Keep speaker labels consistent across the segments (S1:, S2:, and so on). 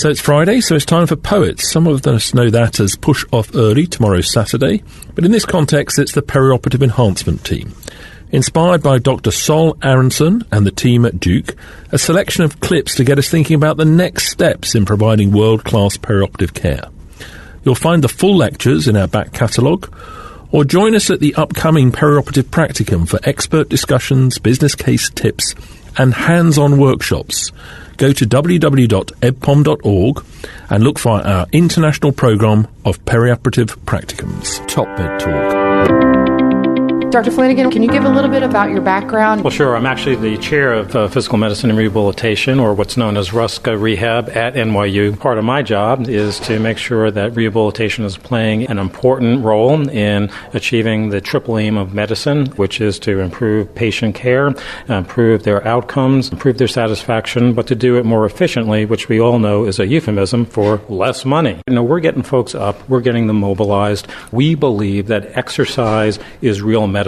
S1: So it's Friday, so it's time for Poets. Some of us know that as Push Off Early, tomorrow's Saturday, but in this context it's the perioperative enhancement team. Inspired by Dr. Sol Aronson and the team at Duke, a selection of clips to get us thinking about the next steps in providing world-class perioperative care. You'll find the full lectures in our back catalogue, or join us at the upcoming perioperative practicum for expert discussions, business case tips, and hands-on workshops. Go to www.ebpom.org and look for our international programme of perioperative practicums. Top Bed Talk.
S2: Dr. Flanagan, can you give a little bit about your background?
S3: Well, sure. I'm actually the chair of physical medicine and rehabilitation, or what's known as RUSC Rehab at NYU. Part of my job is to make sure that rehabilitation is playing an important role in achieving the triple aim of medicine, which is to improve patient care, improve their outcomes, improve their satisfaction, but to do it more efficiently, which we all know is a euphemism for less money. We're getting folks up, we're getting them mobilized. We believe that exercise is real medicine.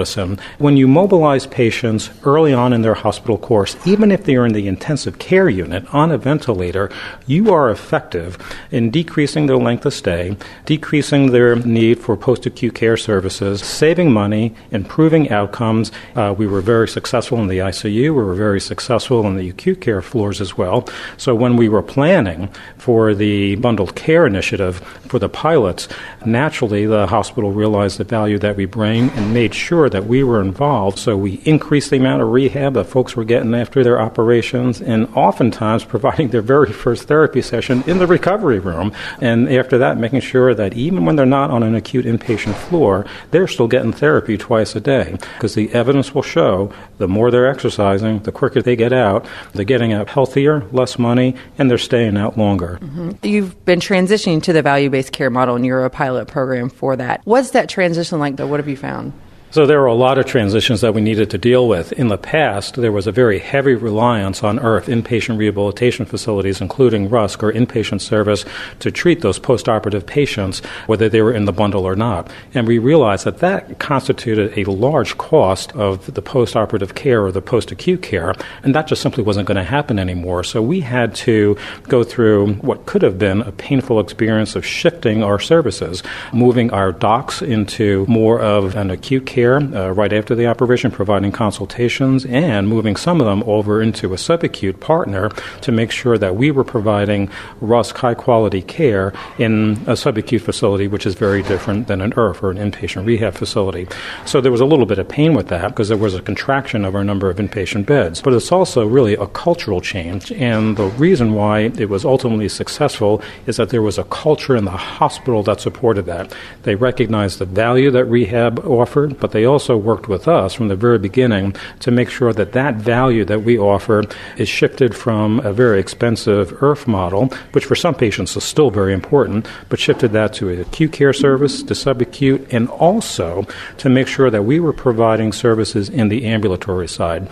S3: When you mobilize patients early on in their hospital course, even if they are in the intensive care unit on a ventilator, you are effective in decreasing their length of stay, decreasing their need for post-acute care services, saving money, improving outcomes. We were very successful in the ICU. We were very successful in the acute care floors as well. So when we were planning for the bundled care initiative for the pilots, naturally the hospital realized the value that we bring and made sure that we were involved. So we increased the amount of rehab that folks were getting after their operations, and oftentimes providing their very first therapy session in the recovery room. And after that, making sure that even when they're not on an acute inpatient floor, they're still getting therapy twice a day. Because the evidence will show the more they're exercising, the quicker they get out, they're getting out healthier, less money, and they're staying out longer.
S2: Mm-hmm. You've been transitioning to the value-based care model, and you're a pilot program for that. What's that transition like, though? What have you found?
S3: So there were a lot of transitions that we needed to deal with. In the past, there was a very heavy reliance on IRF, inpatient rehabilitation facilities, including RUSC, or inpatient service, to treat those postoperative patients, whether they were in the bundle or not. And we realized that that constituted a large cost of the postoperative care or the post-acute care, and that just simply wasn't going to happen anymore. So we had to go through what could have been a painful experience of shifting our services, moving our docs into more of an acute care right after the operation, providing consultations, and moving some of them over into a subacute partner to make sure that we were providing RUSC high-quality care in a subacute facility, which is very different than an IRF or an inpatient rehab facility. So there was a little bit of pain with that because there was a contraction of our number of inpatient beds. But it's also really a cultural change, and the reason why it was ultimately successful is that there was a culture in the hospital that supported that. They recognized the value that rehab offered, but they also worked with us from the very beginning to make sure that that value that we offer is shifted from a very expensive IRF model, which for some patients is still very important, but shifted that to an acute care service, to subacute, and also to make sure that we were providing services in the ambulatory side.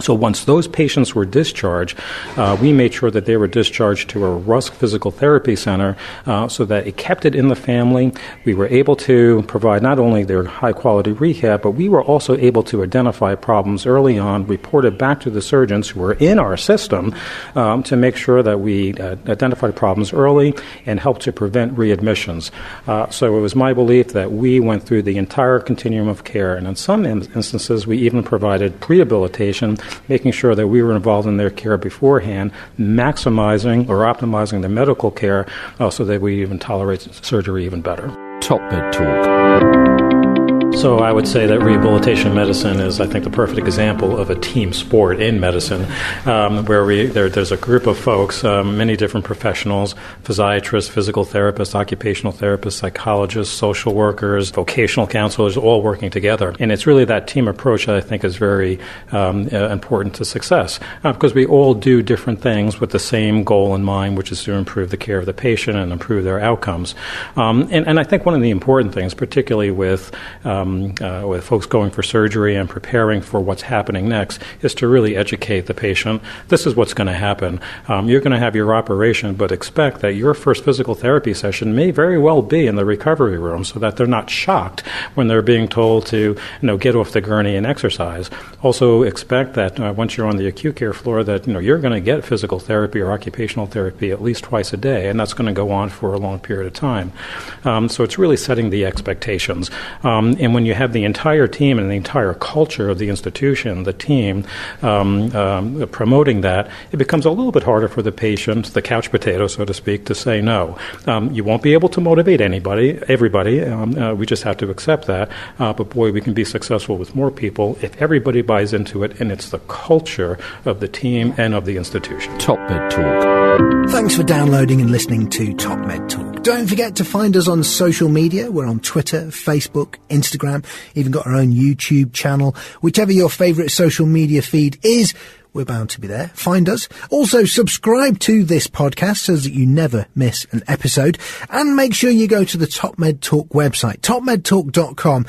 S3: So once those patients were discharged, we made sure that they were discharged to a RUSC physical therapy center so that it kept it in the family. We were able to provide not only their high-quality rehab, but we were also able to identify problems early on, report it back to the surgeons who were in our system to make sure that we identified problems early and helped to prevent readmissions. So it was my belief that we went through the entire continuum of care, and in some instances we even provided rehabilitation, making sure that we were involved in their care beforehand, maximizing or optimizing the medical care so that we even tolerate surgery even better.
S1: Top Bed Talk.
S3: So I would say that rehabilitation medicine is, I think, the perfect example of a team sport in medicine, where there's a group of folks, many different professionals, physiatrists, physical therapists, occupational therapists, psychologists, social workers, vocational counselors, all working together. And it's really that team approach that I think is very important to success, because we all do different things with the same goal in mind, which is to improve the care of the patient and improve their outcomes. And I think one of the important things, particularly with with folks going for surgery and preparing for what's happening next is to really educate the patient. This is what's going to happen. You're going to have your operation, but expect that your first physical therapy session may very well be in the recovery room, so that they're not shocked when they're being told to get off the gurney and exercise. Also expect that once you're on the acute care floor that you're going to get physical therapy or occupational therapy at least twice a day, and that's going to go on for a long period of time. So it's really setting the expectations. And when you have the entire team and the entire culture of the institution, the team, promoting that, it becomes a little bit harder for the patient, the couch potato, so to speak, to say no. You won't be able to motivate everybody. We just have to accept that. But boy, we can be successful with more people if everybody buys into it, and it's the culture of the team and of the institution.
S1: Top Med Talk.
S4: Thanks for downloading and listening to Top Med Talk. Don't forget to find us on social media. We're on Twitter, Facebook, Instagram, even got our own YouTube channel. Whichever your favourite social media feed is, we're bound to be there. Find us. Also, subscribe to this podcast so that you never miss an episode. And make sure you go to the Top Med Talk website, topmedtalk.com,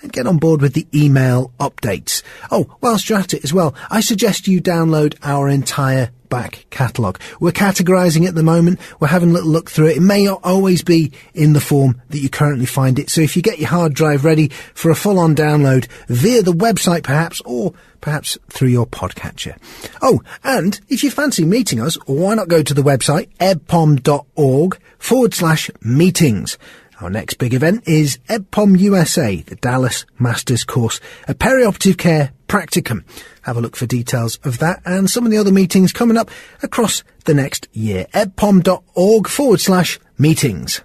S4: and get on board with the email updates. Oh, whilst you're at it as well, I suggest you download our entire back catalogue. We're categorising it at the moment. We're having a little look through it. It may not always be in the form that you currently find it. So if you get your hard drive ready for a full-on download via the website perhaps, or perhaps through your podcatcher. Oh, and if you fancy meeting us, why not go to the website ebpom.org/meetings. Our next big event is EBPOM USA, the Dallas Masters Course, a perioperative care practicum. Have a look for details of that and some of the other meetings coming up across the next year. ebpom.org/meetings.